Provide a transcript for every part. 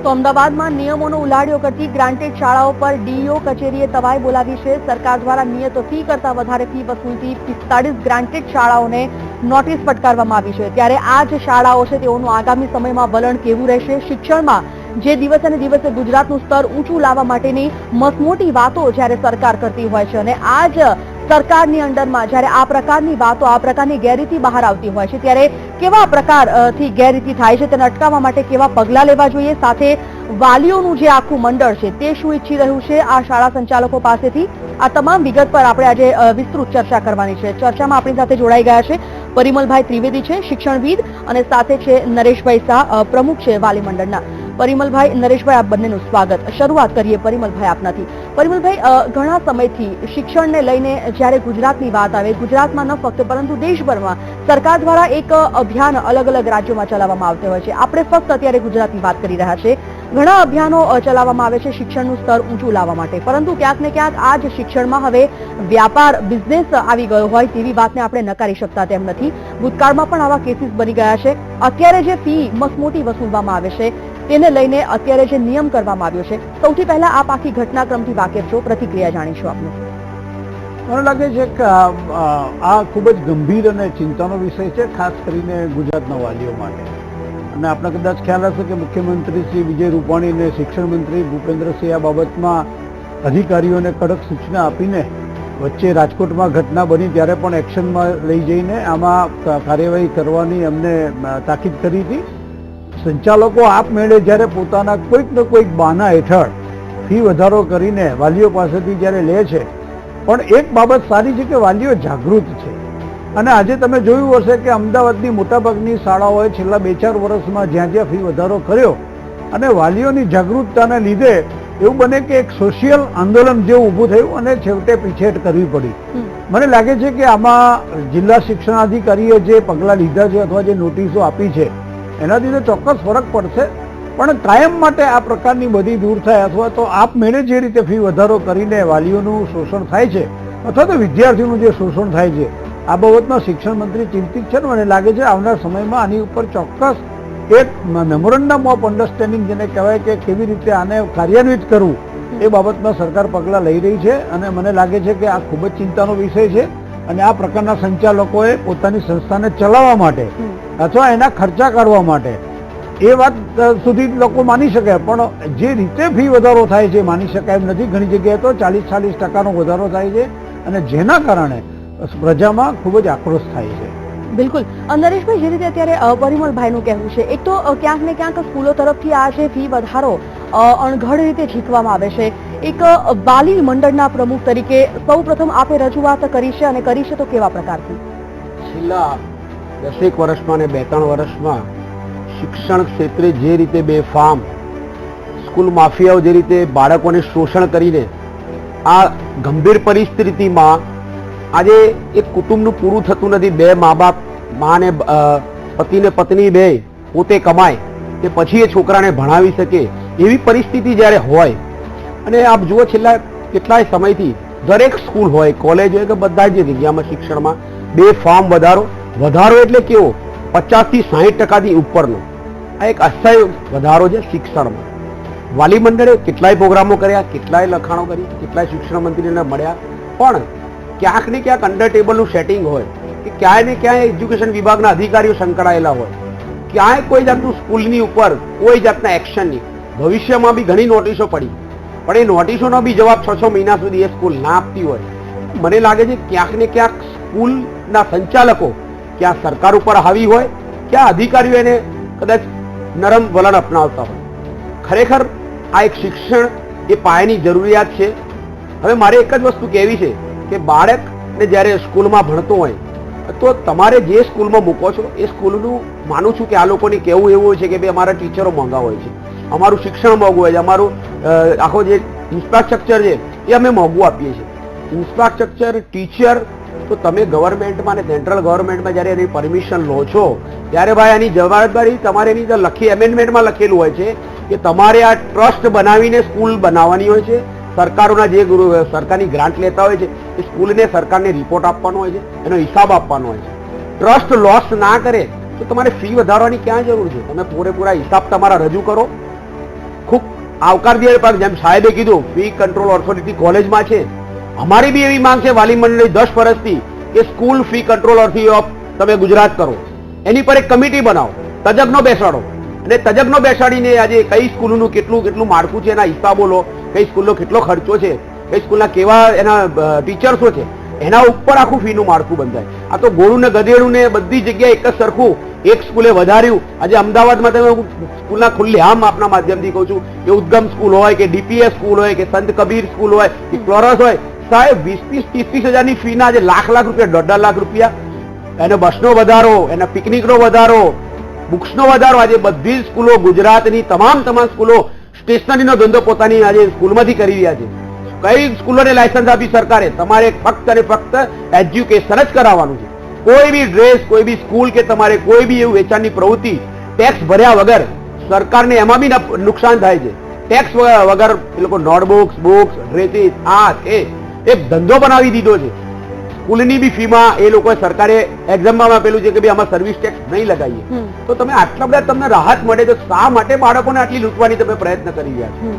તો અમદાવાદમાં નિયમોનો ઉલાળ્યો કરતી ગ્રાન્ટેડ શાળાઓ પર ડીઈઓ કચેરીએ તવાઈ બોલાવી છે. સરકાર દ્વારા નિયત ફી કરતા વધારે ફી વસૂલતી 45 ગ્રાન્ટેડ શાળાઓને નોટિસ ફટકારવામાં આવી છે. ત્યારે આ જે શાળાઓ છે તેઓનું આગામી સમયમાં વલણ કેવું રહેશે? શિક્ષણમાં જે દિવસે ને દિવસે ગુજરાતનું સ્તર ઊંચું લાવવા માટેની મસમોટી વાતો જ્યારે સરકાર કરતી હોય છે અને આ જ સરકારની અંડરમાં જ્યારે આ પ્રકારની વાતો, આ પ્રકારની ગેરરીતિ બહાર આવતી હોય છે ત્યારે કેવા પ્રકારથી ગેરરીતિ થાય છે તેને અટકાવવા માટે કેવા પગલાં લેવા જોઈએ, સાથે વાલીઓનું જે આખું મંડળ છે તે શું ઈચ્છી રહ્યું છે આ શાળા સંચાલકો પાસેથી, આ તમામ વિગત પર આપણે આજે વિસ્તૃત ચર્ચા કરવાની છે. ચર્ચામાં આપણી સાથે જોડાઈ ગયા છે પરિમલભાઈ ત્રિવેદી છે, શિક્ષણવિદ, અને સાથે છે નરેશભાઈ શાહ, પ્રમુખ છે વાલી મંડળના. પરિમલભાઈ, નરેશભાઈ, આપ બંનેનું સ્વાગત. શરૂઆત કરીએ પરિમલભાઈ આપનાથી. પરિમલભાઈ, ઘણા સમયથી શિક્ષણને લઈને જ્યારે ગુજરાતની વાત આવે, ગુજરાતમાં ન ફક્ત પરંતુ દેશભરમાં સરકાર દ્વારા એક અભિયાન અલગ અલગ રાજ્યોમાં ચલાવવામાં આવતો હોય છે. આપણે ફક્ત અત્યારે ગુજરાતની વાત કરી રહ્યા છે. ઘણા અભિયાનો ચલાવવામાં આવે છે શિક્ષણનું સ્તર ઊંચું લાવવા માટે, પરંતુ ક્યાંક ને ક્યાંક આ જ શિક્ષણમાં હવે વ્યાપાર, બિઝનેસ આવી ગયો હોય તેવી વાતને આપણે નકારી શકતા તેમ નથી. ભૂતકાળમાં પણ આવા કેસીસ બની ગયા છે. અત્યારે જે ફી મસમોટી વસૂલવામાં આવે છે તેને લઈને અત્યારે જે નિયમ કરવામાં આવ્યો છે, સૌથી પહેલા આપ આખી ઘટનાક્રમથી વાકેફ છો, પ્રતિક્રિયા જાણીશું આપને. મને લાગે છે કે આ ખૂબ જ ગંભીર અને ચિંતાનો વિષય છે, ખાસ કરીને ગુજરાતના વાલીઓ માટે. અને આપણે કદાચ ખ્યાલ હશે કે મુખ્યમંત્રી શ્રી વિજય રૂપાણી અને શિક્ષણ મંત્રી ભૂપેન્દ્રસિંહ આ બાબતમાં અધિકારીઓને કડક સૂચના આપીને વચ્ચે રાજકોટમાં ઘટના બની ત્યારે પણ એક્શનમાં લઈ જઈને આમાં કાર્યવાહી કરવાની અમને તાકીદ કરી હતી. સંચાલકો આપમેળે જ્યારે પોતાના કોઈક ને કોઈક બહાના હેઠળ ફી વધારો કરીને વાલીઓ પાસેથી જ્યારે લે છે, પણ એક બાબત સારી છે કે વાલીઓ જાગૃત છે. અને આજે તમે જોયું હશે કે અમદાવાદની મોટાભાગની શાળાઓએ છેલ્લા 2-4 વર્ષમાં જ્યાં જ્યાં ફી વધારો કર્યો અને વાલીઓની જાગૃતતાને લીધે એવું બને કે એક સોશિયલ આંદોલન જેવું ઊભું થયું અને છેવટે પીછેહટ કરવી પડી. મને લાગે છે કે આમાં જિલ્લા શિક્ષણાધિકારીએ જે પગલાં લીધા છે અથવા જે નોટિસો આપી છે એનાથી તો ચોક્કસ ફરક પડશે, પણ કાયમ માટે આ પ્રકારની બધી દૂર થાય અથવા તો આપમેળે જે રીતે ફી વધારો કરીને વાલીઓનું શોષણ થાય છે અથવા તો વિદ્યાર્થીઓનું જે શોષણ થાય છે આ બાબતમાં શિક્ષણ મંત્રી ચિંતિત છે. મને લાગે છે આવનાર સમયમાં આની ઉપર ચોક્કસ એક મેમોરેન્ડમ ઓફ અન્ડરસ્ટેન્ડિંગ જેને કહેવાય કે કેવી રીતે આને કાર્યાન્વિત કરવું એ બાબતમાં સરકાર પગલાં લઈ રહી છે. અને મને લાગે છે કે આ ખૂબ જ ચિંતાનો વિષય છે અને આ પ્રકારના સંચાલકોએ પોતાની સંસ્થાને ચલાવવા માટે અથવા એના ખર્ચા કાઢવા માટે એ વાત સુધી લોકો માની શકે, પણ જે રીતે ફી વધારો થાય છે માની શકાય એમ નથી. ઘણી જગ્યાએ તો 40-40% વધારો થાય છે અને જેના કારણે પ્રજામાં ખૂબ જ આક્રોશ થાય છે. બિલકુલ. નરેશભાઈ, જે રીતે અત્યારે પરિમલભાઈનું કહેવું છે, એક તો ક્યાંક ને ક્યાંક સ્કૂલો તરફથી આ જે ફી વધારો અણઘડ રીતે ઝીકવામાં આવે છે. એક વાલી મંડળના પ્રમુખ તરીકે સૌ પ્રથમ આપે રજૂઆત કરી છે અને કરી છે તો કેવા પ્રકારથી? છેલ્લા 10 વર્ષમાં અને 2-3 વર્ષમાં શિક્ષણ ક્ષેત્રે જે રીતે બેફામ સ્કૂલ માફિયાઓ જે રીતે બાળકોને શોષણ કરીને આ ગંભીર પરિસ્થિતિમાં આજે એક કુટુંબનું પૂરું થતું નથી. 2 મા-બાપ, મા ને પતિ ને પત્ની બે પોતે કમાય કે પછી એ છોકરાને ભણાવી શકે એવી પરિસ્થિતિ જ્યારે હોય અને આપ જુઓ છેલ્લા કેટલાય સમયથી દરેક સ્કૂલ હોય, કોલેજ હોય કે બધા જ જગ્યામાં શિક્ષણમાં બેફામ વધારો એટલે કેવો 50થી 60% ઉપરનો આ એક અસહ્ય વધારો છે શિક્ષણમાં. વાલી મંડળે કેટલાય પ્રોગ્રામો કર્યા, કેટલાય લખાણો કરી, કેટલાય શિક્ષણ મંત્રીને મળ્યા, પણ ક્યાંક ને ક્યાંક અંડર ટેબલનું સેટિંગ હોય કે ક્યાંય ને ક્યાંય એજ્યુકેશન વિભાગના અધિકારીઓ સંકળાયેલા હોય, ક્યાંય કોઈ જાતનું સ્કૂલની ઉપર કોઈ જાતના એક્શન નહીં. ભવિષ્યમાં બી ઘણી નોટિસો પડી, પણ એ નોટિસોનો બી જવાબ 6-6 મહિના સુધી એ સ્કૂલ ના આપતી હોય. મને લાગે છે ક્યાંક ને ક્યાંક સ્કૂલના સંચાલકો ક્યાં સરકાર ઉપર હાવી હોય, ક્યાં અધિકારીઓ એને કદાચ નરમ વલણ અપનાવતા હોય. ખરેખર આ એક શિક્ષણ એ પાયાની જરૂરિયાત છે. હવે મારે એક જ વસ્તુ કહેવી છે કે બાળકને જ્યારે સ્કૂલમાં ભણતો હોય તો તમારે જે સ્કૂલમાં મૂકો છો એ સ્કૂલનું માનું છું કે આ લોકોને કહેવું એવું હોય છે કે ભાઈ અમારા ટીચરો મોંઘા હોય છે, અમારું શિક્ષણ મોંઘું હોય છે, અમારું આખો જે ઇન્ફ્રાસ્ટ્રક્ચર છે એ અમે મોંઘું આપીએ છીએ. ઇન્ફ્રાસ્ટ્રક્ચર, ટીચર તો તમે ગવર્મેન્ટમાં અને સેન્ટ્રલ ગવર્મેન્ટમાં જ્યારે એની પરમિશન લો છો ત્યારે ભાઈ આની જવાબદારી તમારે એની અંદર એમેન્ડમેન્ટમાં લખેલું હોય છે કે તમારે આ ટ્રસ્ટ બનાવીને સ્કૂલ બનાવવાની હોય છે. સરકારોના જે સરકારની ગ્રાન્ટ લેતા હોય છે એ સ્કૂલને સરકારને રિપોર્ટ આપવાનો હોય છે, એનો હિસાબ આપવાનો હોય છે. ટ્રસ્ટ લોસ ના કરે તો તમારે ફી વધારવાની ક્યાં જરૂર છે? તમે પૂરેપૂરા હિસાબ તમારા રજૂ કરો ખૂબ આવકાર દે. પણ જેમ સાહેબે કીધું, ફી કંટ્રોલ ઓથોરિટી કોલેજમાં છે. અમારી બી એવી માંગ છે વાલી મંડળની 10 વર્ષથી કે school fee control authority of તમે ગુજરાત કરો, એની પર એક કમિટી બનાવો, તજજ્ઞો બેસાડો અને તજજ્ઞો બેસાડીને આજે કઈ સ્કૂલનું કેટલું માળખું છે એના હિસાબો લો, કઈ સ્કૂલનો કેટલો ખર્ચો છે, કઈ સ્કૂલના કેવા એના ટીચર્સો છે, એના ઉપર આખું ફીનું માળખું બંધાય. આ તો ગોળું ને ગધેડું ને બધી જગ્યાએ એક જ સરખું, એક સ્કૂલે વધાર્યું. આજે અમદાવાદમાં તમે સ્કૂલના ખુલ્લેઆમ આપના માધ્યમથી કહું છું કે ઉદ્ગમ સ્કૂલ હોય કે ડીપીએસ સ્કૂલ હોય કે સંત કબીર સ્કૂલ હોય કે ફ્લોરસ હોય, સાહેબ 20-30 હજારની ફીના આજે લાખ રૂપિયા, 1.5 લાખ રૂપિયા, એને બસનો વધારો, એના પિકનિકનો વધારો, બુક્સનો વધારો. આજે બધી જ સ્કૂલો, ગુજરાતની તમામ સ્કૂલો સ્ટેશનરીનો ધંધો પોતાની આજે સ્કૂલમાંથી કરી રહ્યા છે. કઈ સ્કૂલોને લાયસન્સ આપી સરકારે? તમારે ફક્ત અને ફક્ત એજ્યુકેશન જ કરાવવાનું છે. કોઈ બી ડ્રેસ, કોઈ બી સ્કૂલ કે તમારે કોઈ બી એવું વેચાણની પ્રવૃત્તિ ટેક્સ ભર્યા વગર, સરકારને એમાં બી નુકસાન થાય છે. ટેક્સ વગર એ લોકો નોટબુક્સ, બુક્સ, ડ્રેસીસ, એક ધંધો બનાવી દીધો છે. સ્કૂલની બી ફીમાં એ લોકો સરકારે એક્ઝામમાં આપેલું છે કે ભાઈ આમાં સર્વિસ ટેક્સ નહીં લગાવીએ. તો તમે આટલા બધા તમને રાહત મળે તો શા માટે બાળકોને આટલી લૂંટવાની તમે પ્રયત્ન કરી રહ્યા છો?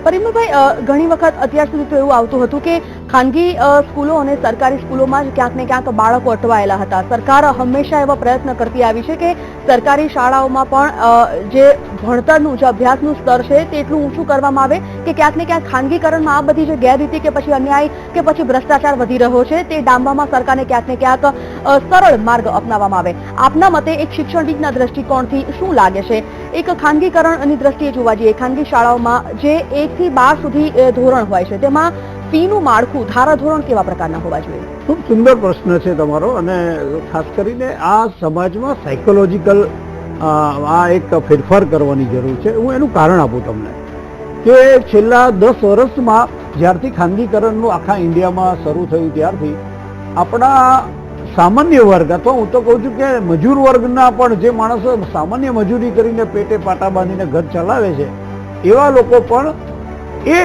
પરિમલભાઈ, ઘણી વખત અત્યાર સુધી તો એવું આવતું હતું કે ખાનગી સ્કૂલો અને સરકારી સ્કૂલોમાં જ ક્યાંક ને ક્યાંક બાળકો અટવાયેલા હતા. સરકાર હંમેશા એવા પ્રયત્ન કરતી આવી છે કે સરકારી શાળાઓમાં પણ જે ભણતરનું, જે અભ્યાસનું સ્તર છે તે એટલું ઊંચું કરવામાં આવે કે ક્યાંક ને ક્યાંક ખાનગીકરણમાં આ બધી જે ગેરરીતિ કે પછી અન્યાય કે પછી ભ્રષ્ટાચાર વધી રહ્યો છે તે ડામવામાં સરકારને ક્યાંક ને ક્યાંક સરળ માર્ગ અપનાવવામાં આવે. આપના મતે એક શિક્ષણવિદના દ્રષ્ટિકોણથી શું લાગે છે? એક ખાનગીકરણની દ્રષ્ટિએ જોવા જઈએ, ખાનગી શાળાઓમાં જે 1 થી 12 સુધી ધોરણ હોય છે તેમાં ફીનું માળખું, ધારાધોરણ કેવા પ્રકારના હોવા જોઈએ? ખૂબ સુંદર પ્રશ્ન છે તમારો. અને ખાસ કરીને આ સમાજમાં સાયકોલોજીકલ આ એક ફેરફાર કરવાની જરૂર છે. હું એનું કારણ આપું તમને કે છેલ્લા 10 વર્ષમાં જ્યારથી ખાનગીકરણનું આખા ઇન્ડિયામાં શરૂ થયું ત્યારથી આપણા સામાન્ય વર્ગ, અથવા હું તો કહું છું કે મજૂર વર્ગના પણ, જે માણસો સામાન્ય મજૂરી કરીને પેટે પાટા બાંધીને ઘર ચલાવે છે, એવા લોકો પણ એ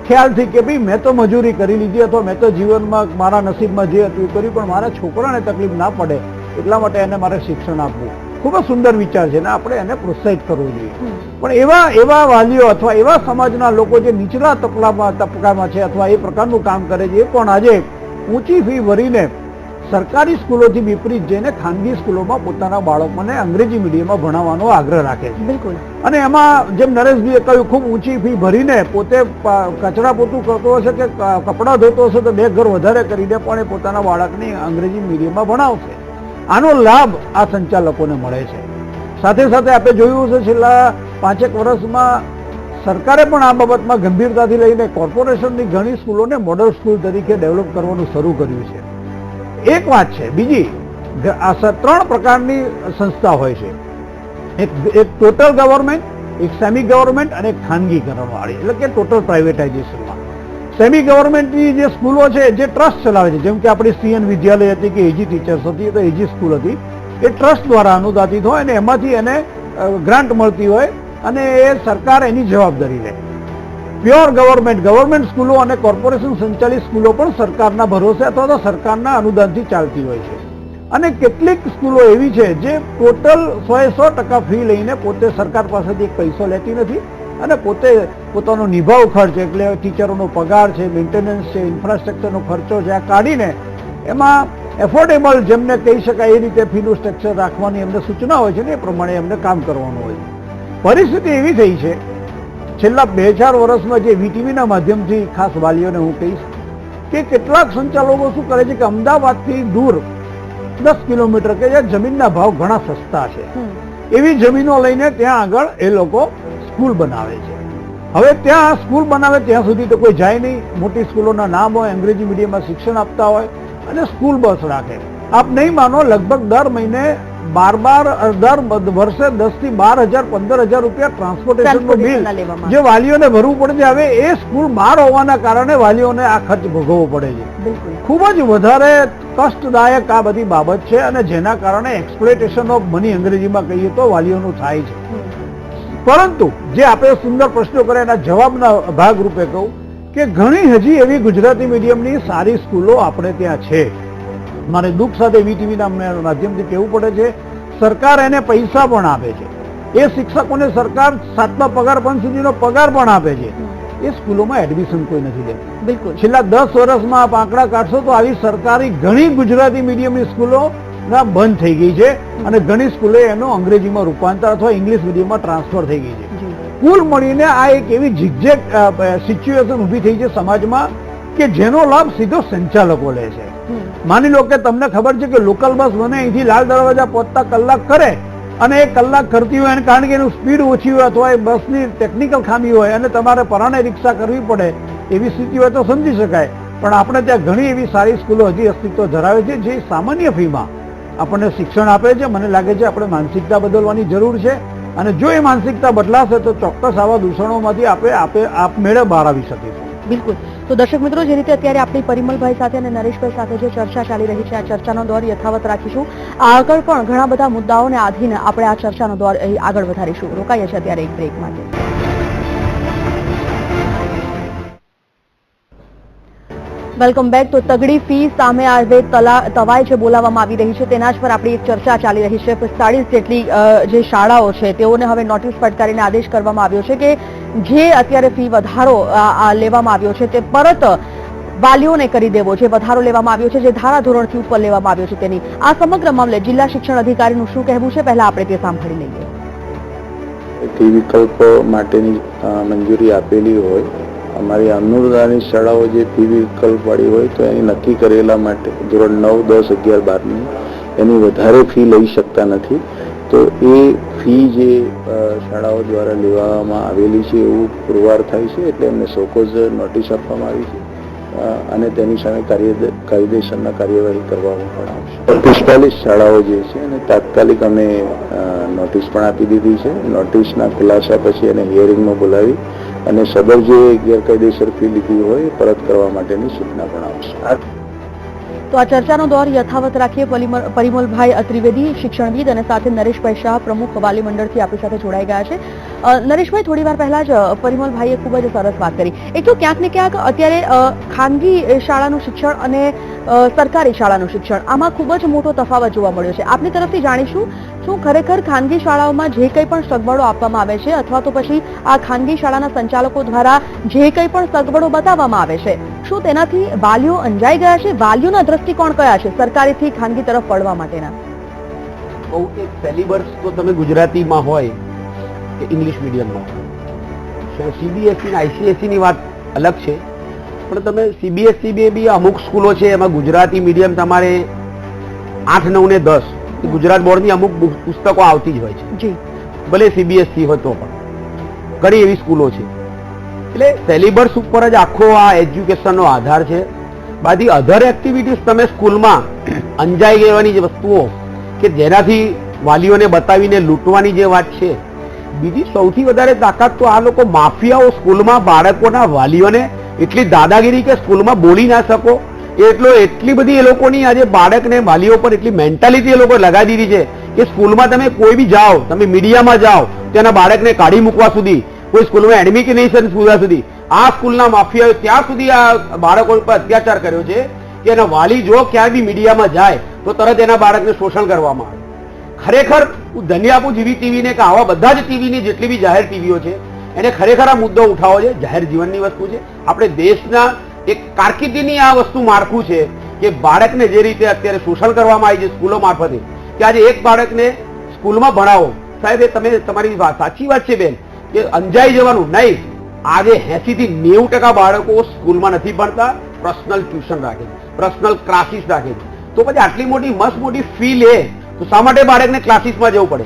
ખ્યાલથી કે ભાઈ મેં તો મજૂરી કરી લીધી અથવા મેં તો જીવનમાં મારા નસીબમાં જે હતું એ કર્યું, પણ મારા છોકરાને તકલીફ ના પડે એટલા માટે એને મારે શિક્ષણ આપવું. ખૂબ જ સુંદર વિચાર છે ને આપણે એને પ્રોત્સાહિત કરવું જોઈએ. પણ એવા વાલીઓ અથવા એવા સમાજના લોકો જે નીચલા તબક્કામાં છે અથવા એ પ્રકારનું કામ કરે છે, એ પણ આજે ઊંચી ફી ભરીને સરકારી સ્કૂલોથી વિપરીત જઈને ખાનગી સ્કૂલોમાં પોતાના બાળકોને અંગ્રેજી મીડિયમમાં ભણાવવાનો આગ્રહ રાખે છે. બિલકુલ. અને એમાં જેમ નરેશભાઈએ કહ્યું, ખૂબ ઊંચી ફી ભરીને પોતે કચરા પોતું કરતો હશે કે કપડાં ધોતો હશે તો 2 ઘર વધારે કરીને પણ એ પોતાના બાળકને અંગ્રેજી મીડિયમમાં ભણાવશે. આનો લાભ આ સંચાલકોને મળે છે. સાથે સાથે આપણે જોયું છે છેલ્લા 5 વર્ષમાં સરકારે પણ આ બાબતમાં ગંભીરતાથી લઈને કોર્પોરેશનની ઘણી સ્કૂલોને મોડલ સ્કૂલ તરીકે ડેવલપ કરવાનું શરૂ કર્યું છે. એક વાત છે. બીજી, આ 3 પ્રકારની સંસ્થા હોય છે. એક ટોટલ ગવર્મેન્ટ, એક સેમી ગવર્મેન્ટ અને એક ખાનગીકરણ વાળી, એટલે કે ટોટલ પ્રાઇવેટાઇઝેશનમાં. સેમી ગવર્મેન્ટની જે સ્કૂલો છે, જે ટ્રસ્ટ ચલાવે છે, જેમ કે આપણી CN વિદ્યાલય હતી કે એજી ટીચર્સ હતી, તો એજી સ્કૂલ હતી, એ ટ્રસ્ટ દ્વારા અનુદાનિત હોય અને એમાંથી એને ગ્રાન્ટ મળતી હોય અને એ સરકાર એની જવાબદારી લે. પ્યોર ગવર્મેન્ટ સ્કૂલો અને કોર્પોરેશન સંચાલિત સ્કૂલો પણ સરકારના ભરોસે અથવા તો સરકારના અનુદાનથી ચાલતી હોય છે. અને કેટલીક સ્કૂલો એવી છે જે ટોટલ 100% ફી લઈને પોતે સરકાર પાસેથી એક પૈસો લેતી નથી અને પોતે પોતાનો નિભાવ ખર્ચ, એટલે ટીચરોનો પગાર છે, મેન્ટેનન્સ છે, ઇન્ફ્રાસ્ટ્રક્ચરનો ખર્ચો છે, આ કાઢીને એમાં એફોર્ડેબલ, જેમને કહી શકાય એ રીતે ફીનું સ્ટ્રક્ચર રાખવાની એમને સૂચના હોય છે ને એ પ્રમાણે એમને કામ કરવાનું હોય છે. પરિસ્થિતિ એવી થઈ છે છેલ્લા 2-4 વર્ષમાં, જે વીટીવીના માધ્યમથી ખાસ વાલીઓને હું કહીશ કે કેટલાક સંચાલકો શું કરે છે કે અમદાવાદથી દૂર 10 કિલોમીટર કે જ્યાં જમીનના ભાવ ઘણા સસ્તા છે, એવી જમીનો લઈને ત્યાં આગળ એ લોકો સ્કૂલ બનાવે છે. હવે ત્યાં સ્કૂલ બનાવે ત્યાં સુધી તો કોઈ જાય નહીં. મોટી સ્કૂલોના નામ હોય, અંગ્રેજી મીડિયમમાં શિક્ષણ આપતા હોય અને સ્કૂલ બસ રાખે. આપ નહીં માનો, લગભગ દર મહિને દર વર્ષે 10 થી 12,000 15,000 રૂપિયા ટ્રાન્સપોર્ટેશનનું બિલ જે વાલીઓને ભરવું પડે છે. હવે એ સ્કૂલ બહાર હોવાના કારણે વાલીઓને આ ખર્ચ ભોગવવો પડે છે. ખૂબ જ વધારે કષ્ટદાયક આ બધી બાબત છે અને જેના કારણે એક્સપ્લોઇટેશન ઓફ મની, અંગ્રેજીમાં કહીએ તો, વાલીઓનું થાય છે. પરંતુ જે આપણે સુંદર પ્રશ્નો કર્યા એના જવાબના ભાગરૂપે કહું કે ઘણી હજી એવી ગુજરાતી મીડિયમની સારી સ્કૂલો આપણે ત્યાં છે. મારે દુઃખ સાથે વીટીવીના માધ્યમથી કહેવું પડે છે, સરકાર એને પૈસા પણ આપે છે એ શિક્ષકોને સરકાર 7મા પગાર પંચ સુધીનો પગાર પણ આપે છે. એ સ્કૂલોમાં એડમિશન કોઈ નથી લેતું. બિલકુલ. છેલ્લા 10 વર્ષમાં આપ આંકડા કાઢશો તો આવી સરકારી ઘણી ગુજરાતી મીડિયમની સ્કૂલો બંધ થઈ ગઈ છે અને ઘણી સ્કૂલે એનો અંગ્રેજીમાં રૂપાંતર અથવા ઇંગ્લિશ મીડિયમમાં ટ્રાન્સફર થઈ ગઈ છે. કુલ મળીને આ એક એવી ઝિગઝેગ સિચ્યુએશન ઊભી થઈ છે સમાજમાં કે જેનો લાભ સીધો સંચાલકો લે છે. માની લો કે તમને ખબર છે કે લોકલ બસ મને અહીંથી લાલ દરવાજા પહોંચતા કલાક કરે અને એ કલાક કરતી હોય કારણ કે એનું સ્પીડ ઓછી હોય અથવા એ બસની ટેકનિકલ ખામી હોય અને તમારે પરાણે રિક્ષા કરવી પડે એવી સ્થિતિ હોય તો સમજી શકાય. પણ આપણે ત્યાં ઘણી એવી સારી સ્કૂલો હજી અસ્તિત્વ ધરાવે છે જે સામાન્ય ફીમાં આપણને શિક્ષણ આપે છે. મને લાગે છે આપણે માનસિકતા બદલવાની જરૂર છે અને જો એ માનસિકતા બદલાશે તો ચોક્કસ આવા દૂષણોમાંથી આપમેળે બહાર આવી શકીશું. બિલકુલ. તો દર્શક મિત્રો, જે રીતે અત્યારે આપણી પરિમલભાઈ સાથે અને નરેશભાઈ સાથે જે ચર્ચા ચાલી રહી છે, આ ચર્ચાનો દોર યથાવત રાખીશું. આગળ પણ ઘણા બધા મુદ્દાઓને આધીને આપણે આ ચર્ચાનો દોર આગળ વધારીશું. રોકાઈએ છીએ અત્યારે એક બ્રેક માટે. Welcome back. તો તગડી ફી સામે આજે તવાઈ જે બોલાવવામાં આવી રહી છે તેના જ પર આપણી એક ચર્ચા ચાલી રહી છે. 45 જેટલી જે શાળાઓ છે તેઓને હવે નોટિસ ફટકારીને આદેશ કરવામાં આવ્યો છે કે જે અત્યારે ફી વધારો લેવામાં આવ્યો છે તે પરત વાલીઓને કરી દેવો. જે વધારો લેવામાં આવ્યો છે, જે ધારાધોરણથી ઉપર લેવામાં આવ્યો છે તેની. આ સમગ્ર મામલે જિલ્લા શિક્ષણ અધિકારીનું શું કહેવું છે, પહેલા આપણે તે સાંભળી લઈએ. ફી વિકલ્પ માટેની મંજૂરી આપેલી હોય, અમારી અનુદાનિત શાળાઓ જે ફી વિકલ્પ વાળી હોય તો એની નક્કી કરેલા માટે ધોરણ 9, 10, 11, 12ની એની વધારે ફી લઈ શકતા નથી. તો એ ફી જે શાળાઓ દ્વારા લેવામાં આવેલી છે એવું પુરવાર થાય છે એટલે એમને સોકોઝ નોટિસ આપવામાં આવી છે અને તેની સામે કાયદેસરના કાર્યવાહી કરવામાં પણ આવશે. 45 શાળાઓ જે છે એને તાત્કાલિક અમે નોટિસ પણ આપી દીધી છે. નોટિસના ખુલાસા પછી એને હિયરિંગમાં બોલાવી અને સદર જે ગેરકાયદેસર ફી લીધી હોય પરત કરવા માટેની સૂચના પણ આવશે. તો આ ચર્ચાનો દોર યથાવત રાખીએ. પરિમલભાઈ ત્રિવેદી, શિક્ષણવિદ, અને સાથે નરેશભાઈ શાહ, પ્રમુખ વાલી મંડળથી આપણી સાથે જોડાઈ ગયા છે. નરેશભાઈ, થોડી વાર પહેલા જ પરિમલભાઈએ ખૂબ જ સરસ વાત કરી. એક તો ક્યાંક ને ક્યાંક અત્યારે ખાનગી શાળાનું શિક્ષણ અને સરકારી શાળાનું શિક્ષણ આમાં ખૂબ જ મોટો તફાવત જોવા મળ્યો છે. આપની તરફથી જાણીશું, શું ખરેખર ખાનગી શાળાઓમાં જે કંઈ પણ સગવડો આપવામાં આવે છે અથવા તો પછી આ ખાનગી શાળાના સંચાલકો દ્વારા જે કંઈ પણ સગવડો બતાવવામાં આવે છે, શું તેનાથી વાલીઓ અંજાઈ ગયા છે? વાલીઓના દ્રષ્ટિકોણ કયા છે સરકારીથી ખાનગી તરફ વળવા માટેના? બહુ એક સિલેબસ તો તમે ગુજરાતીમાં હોય કે ઇંગ્લિશ મીડિયમમાં હોય, સીબીએસઈ અને આઈસીએસઈ ની વાત અલગ છે. પણ તમે સીબીએસઈ બી અમુક સ્કૂલો છે એમાં ગુજરાતી મીડિયમ તમારે 8, 9 ને 10 ગુજરાત બોર્ડની અમુક પુસ્તકો આવતી જ હોય છે. જી, ભલે સીબીએસઈ હોય તો પણ ઘણી એવી સ્કૂલો છે. એટલે સિલેબસ ઉપર જ આખો આ એજ્યુકેશનનો આધાર છે. બાકી અધર એક્ટિવિટીઝ તમે સ્કૂલમાં અંજાઈ ગયેવાની જે વસ્તુઓ કે જેનાથી વાલીઓને બતાવીને લૂંટવાની જે વાત છે, બીજી સૌથી વધારે તાકાત તો આ લોકો માફિયાઓ સ્કૂલમાં બાળકોના વાલીઓને એટલી દાદાગીરી કે સ્કૂલમાં બોલી ના શકો એટલી બધી એ લોકોની આજે બાળકને વાલીઓ પર એટલી મેન્ટાલિટી એ લોકો લગાવી દીધી છે કે સ્કૂલમાં તમે કોઈ બી જાઓ, તમે મીડિયામાં જાઓ તેના બાળકને કાઢી મૂકવા સુધી, કોઈ સ્કૂલમાં એડમિશન સુધી આ સ્કૂલના માફિયાઓ ત્યાં સુધી આ બાળકો પર અત્યાચાર કર્યો છે કે એના વાલી જો ક્યાંય બી મીડિયામાં જાય તો તરત એના બાળકને શોષણ કરવામાં આવે. ખરેખર હું ધન્ય આપું જીવી ટીવીને કે આવા બધા જ ટીવીની જેટલી બી જાહેર ટીવીઓ છે એને ખરેખર આ મુદ્દો ઉઠાવવો છે. જાહેર જીવનની વસ્તુ છે. આપણે દેશના એક કારકિર્દીની આ વસ્તુ માળખું છે કે બાળકને જે રીતે અત્યારે શોષણ કરવામાં આવી છે સ્કૂલો મારફતે, કે આજે એક બાળકને સ્કૂલમાં ભણાવો. સાહેબ, એ તમે તમારી સાચી વાત છે બેન કે અંજાઈ જવાનું નહીં. આજે 80 થી 90% બાળકો સ્કૂલમાં નથી ભણતા, પર્સનલ ટ્યુશન રાખે છે, પર્સનલ ક્લાસીસ રાખે છે. તો પછી આટલી મોટી મસ્ત મોટી ફી લે તો શા માટે બાળકને ક્લાસીસમાં જવું પડે?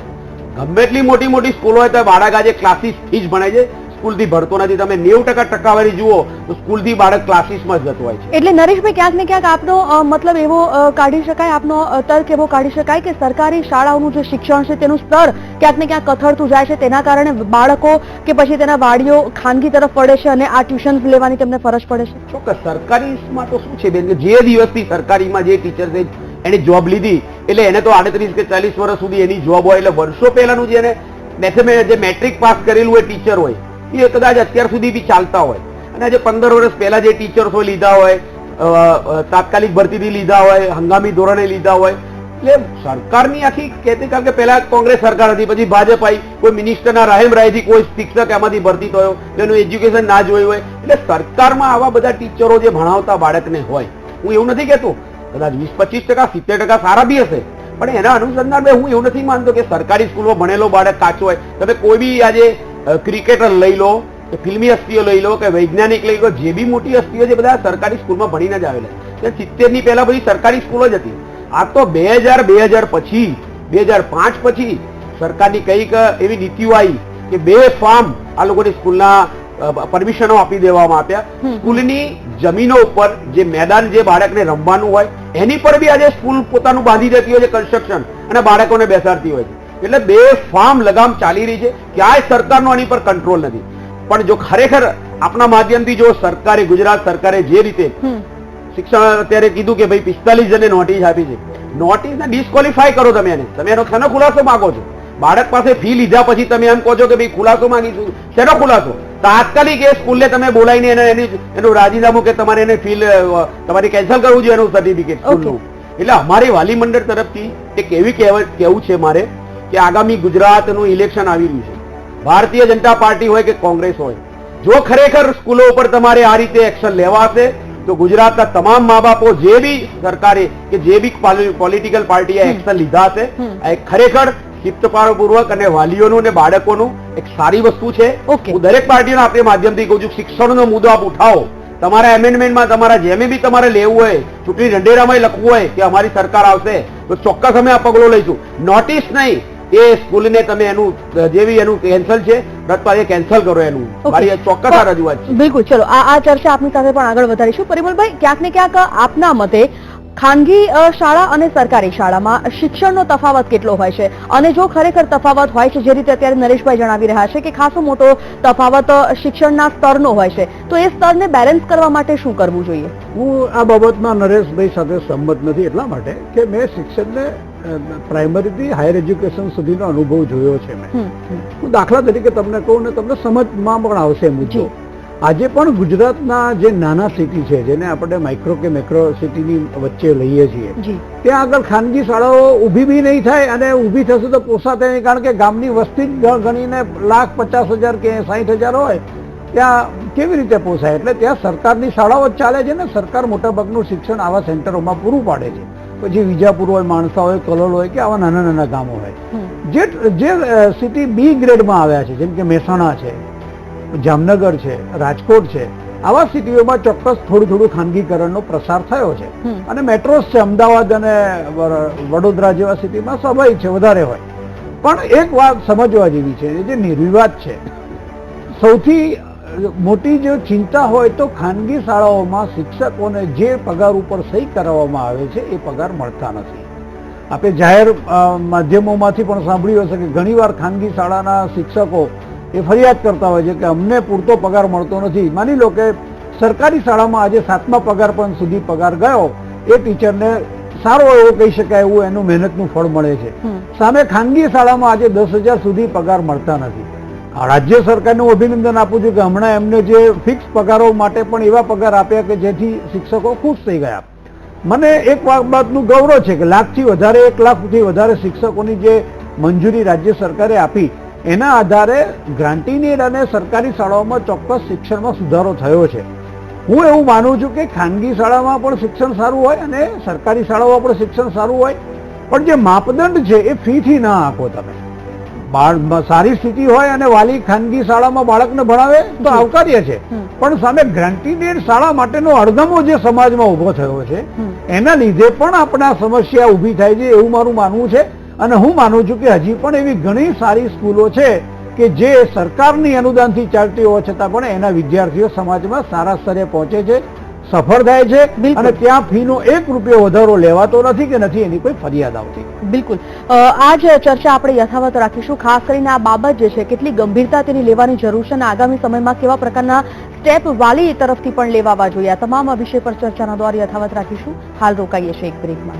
ગમે એટલી મોટી મોટી સ્કૂલો હોય તો બાળક આજે ક્લાસીસ થી જ ભણે છે, સ્કૂલથી ભણતો નથી. તમે 90% ટકાવારી જુઓ તો સ્કૂલથી બાળક ક્લાસીસમાં જ જતો હોય છે. એટલે નરેશભાઈ, ક્યાંક ને ક્યાંક આપનો મતલબ એવો કાઢી શકાય, આપનો તર્ક એવો કાઢી શકાય કે સરકારી શાળાઓનું જે શિક્ષણ છે તેનું સ્તર ક્યાંક ને ક્યાંક કથળતું જાય છે, તેના કારણે બાળકો કે પછી તેના વાલીઓ ખાનગી તરફ વળે છે અને આ ટ્યુશન લેવાની તેમને ફરજ પડે છે. ચોક્કસ. સરકારીમાં તો શું છે બેન કે જે દિવસથી સરકારીમાં જે ટીચર છે એને જોબ લીધી એટલે એને તો 38 કે 40 વર્ષ સુધી એની જોબ હોય. એટલે વર્ષો પહેલાનું જે એને જે મેટ્રિક પાસ કરેલું હોય ટીચર હોય એ કદાચ અત્યાર સુધી બી ચાલતા હોય. અને આજે 15 વર્ષ પહેલા જે ટીચર્સો લીધા હોય, તાત્કાલિક ભરતીથી લીધા હોય, હંગામી ધોરણે લીધા હોય, એટલે સરકારની આખી કહેતી, કારણ કે પહેલા કોંગ્રેસ સરકાર હતી, પછી ભાજપ આવી, કોઈ મિનિસ્ટરના રહેમ રાયથી કોઈ શિક્ષક એમાંથી ભરતી થયો, એનું એજ્યુકેશન ના જોયું હોય. એટલે સરકારમાં આવા બધા ટીચરો જે ભણાવતા બાળકને હોય, હું એવું નથી કહેતો, કદાચ 20-25%, 70% સારા બી હશે, પણ એના અનુસંધાન હું એવું નથી માનતો કે સરકારી સ્કૂલમાં ભણેલો બાળક કાચો હોય. તમે કોઈ બી આજે ક્રિકેટર લઈ લો કે ફિલ્મી હસ્તીઓ લઈ લો કે વૈજ્ઞાનિક લઈ લો, જે બી મોટી હસ્તીઓ છે બધા સરકારી સ્કૂલમાં ભણીને જ આવેલા. 70 ની પહેલા બધી સરકારી સ્કૂલો જ હતી. આ તો 2000 પછી 2005 પછી સરકારની કઈક એવી નીતિઓ આવી કે બેફામ આ લોકોની સ્કૂલના પરમિશનો આપી દેવામાં આપ્યા. સ્કૂલની જમીનો ઉપર જે મેદાન, જે બાળકને રમવાનું હોય એની પર બી આજે સ્કૂલ પોતાનું બાંધી દેતી હોય છે કન્સ્ટ્રક્શન, અને બાળકોને બેસાડતી હોય છે. એટલે બેફામ લગામ ચાલી રહી છે, ક્યાંય સરકારનો આની પર કંટ્રોલ નથી. પણ જો ખરેખર આપના માધ્યમથી જો સરકારે, ગુજરાત સરકારે જે રીતે શિક્ષણ અત્યારે કીધું કે ભાઈ 45 જણને નોટિસ આપી છે, નોટિસને ડિસ્કોલિફાય કરો. તમે એનો શેનો ખુલાસો માંગો છો? બાળક પાસે ફી લીધા પછી તમે એમ કહો છો કે ભાઈ ખુલાસો માંગીશું. શેનો ખુલાસો? તાત્કાલિક એ સ્કૂલને તમે બોલાવીને એનું રાજીનામું કે તમારે એને ફી તમારે કેન્સલ કરવું જોઈએ, એનું સર્ટિફિકેટ સ્કૂલનું. એટલે અમારી વાલી મંડળ તરફથી એક એવી કહેવું છે મારે કે આગામી ગુજરાતનું ઇલેક્શન આવી રહ્યું છે. ભારતીય જનતા પાર્ટી હોય કે કોંગ્રેસ હોય, જો ખરેખર સ્કૂલો ઉપર તમારે આ રીતે એક્શન લેવા હશે તો ગુજરાતના તમામ મા બાપો, જે બી સરકારે કે જે બી પોલિટિકલ પાર્ટીએ એક્શન લીધા હશે, આ એક ખરેખર શિસ્તપાળપૂર્વક અને વાલીઓનું અને બાળકોનું એક સારી વસ્તુ છે. હું દરેક પાર્ટીના આપણે માધ્યમથી કહું છું, શિક્ષણનો મુદ્દો આપ ઉઠાવો. તમારા એમેન્ડમેન્ટમાં તમારા જેમે બી તમારે લેવું હોય, ચૂંટણી ઢંઢેરામાં લખવું હોય કે અમારી સરકાર આવશે તો ચોક્કસ અમે આ પગલો લઈશું. નોટિસ નહીં, એ સ્કૂલને તમે એનું જેવી એનું કેન્સલ છે રદ એ કેન્સલ કરો. એનું મારી ચોક્કસ આ રજૂઆત છે. બિલકુલ. ચલો આ ચર્ચા આપની સાથે પણ આગળ વધારીશું. પરિમલભાઈ, ક્યાંક ને ક્યાંક આપના મતે ખાનગી શાળા અને સરકારી શાળામાં શિક્ષણનો તફાવત કેટલો હોય છે? અને જો ખરેખર તફાવત હોય છે, જે રીતે અત્યારે નરેશભાઈ જણાવી રહ્યા છે કે ખાસો મોટો તફાવત શિક્ષણના સ્તરનો હોય છે, તો એ સ્તરને બેલેન્સ કરવા માટે શું કરવું જોઈએ? હું આ બાબતમાં નરેશભાઈ સાથે સંમત નથી, એટલા માટે કે મેં શિક્ષણને પ્રાઇમરીથી હાયર એજ્યુકેશન સુધીનો અનુભવ જોયો છે. હું દાખલા તરીકે તમને કહું ને તમને સમજમાં પણ આવશે મુદ્દો. આજે પણ ગુજરાતના જે નાના સિટી છે, જેને આપણે માઇક્રો કે મેક્રો સિટીની વચ્ચે લઈએ છીએ, ત્યાં આગળ ખાનગી શાળાઓ ઊભી બી નહીં થાય, અને ઊભી થશે તો પોસાતે નહીં, કારણ કે ગામની વસ્તી જ ગણીને 1,50,000 કે 60,000 હોય, ત્યાં કેવી રીતે પોસાય? એટલે ત્યાં સરકારની શાળાઓ જ ચાલે છે ને. સરકાર મોટાભાગનું શિક્ષણ આવા સેન્ટરોમાં પૂરું પાડે છે. પછી વિજાપુર હોય, માણસા હોય, કલોલ હોય કે આવા નાના નાના ગામો હોય, જે સિટી બી ગ્રેડમાં આવ્યા છે, જેમ કે મહેસાણા છે, જામનગર છે, રાજકોટ છે, આવા સિટીઓમાં ચોક્કસ થોડું ખાનગીકરણનો પ્રસાર થયો છે. અને મેટ્રોસ છે, અમદાવાદ અને વડોદરા જેવા સિટીમાં સ્વાભાવિક છે વધારે હોય. પણ એક વાત સમજવા જેવી છે, જે નિર્વિવાદ છે, સૌથી મોટી જો ચિંતા હોય તો ખાનગી શાળાઓમાં શિક્ષકોને જે પગાર ઉપર સહી કરાવવામાં આવે છે એ પગાર મળતા નથી. આપણે જાહેર માધ્યમોમાંથી પણ સાંભળ્યું હશે કે ઘણીવાર ખાનગી શાળાના શિક્ષકો એ ફરિયાદ કરતા હોય છે કે અમને પૂરતો પગાર મળતો નથી. માની લો કે સરકારી શાળામાં આજે 7મા પગાર પણ સુધી પગાર ગયો, એ ટીચરને સારો એવો કહી શકાય એવું એનું મહેનતનું ફળ મળે છે. સામે ખાનગી શાળામાં આજે 10,000 સુધી પગાર મળતા નથી. રાજ્ય સરકારને હું અભિનંદન આપું છું કે હમણાં એમને જે ફિક્સ પગારો માટે પણ એવા પગાર આપ્યા કે જેથી શિક્ષકો ખુશ થઈ ગયા. મને એક બાબતનું ગૌરવ છે કે 1,00,000થી વધારે 1 લાખથી વધારે શિક્ષકોની જે મંજૂરી રાજ્ય સરકારે આપી, એના આધારે ગ્રાન્ટીની અને સરકારી શાળાઓમાં ચોક્કસ શિક્ષણમાં સુધારો થયો છે. હું એવું માનું છું કે ખાનગી શાળામાં પણ શિક્ષણ સારું હોય અને સરકારી શાળાઓમાં પણ શિક્ષણ સારું હોય, પણ જે માપદંડ છે એ ફીથી ના આંકો. તમે સારી સ્થિતિ હોય અને વાલી ખાનગી શાળામાં બાળકને ભણાવે તો આવકાર્ય છે, પણ સામે ગ્રાન્ટીનેડ શાળા માટેનો અડધમો જે સમાજમાં ઉભો થયો છે, એના લીધે પણ આપણે આ સમસ્યા ઊભી થાય છે એવું મારું માનવું છે. અને હું માનું છું કે હજી પણ એવી ઘણી સારી સ્કૂલો છે કે જે સરકારની અનુદાનથી ચાલતી હોવા છતાં પણ એના વિદ્યાર્થીઓ સમાજમાં સારા સ્તરે પહોંચે છે, સફળ થાય છે, અને ત્યાં ફીનો 1 રૂપિયો વધારો લેવાતો નથી કે નથી એની કોઈ ફરિયાદ આવતી. બિલકુલ. આ જ ચર્ચા આપણે યથાવત રાખીશું. ખાસ કરીને આ બાબત જે છે કેટલી ગંભીરતા તેની લેવાની જરૂર છે અને આગામી સમયમાં કેવા પ્રકારના સ્ટેપ વાલી તરફથી પણ લેવાવા જોઈએ, આ તમામ વિષય પર ચર્ચાના દ્વાર યથાવત રાખીશું. હાલ રોકાઈએ છીએ એક બ્રેકમાં.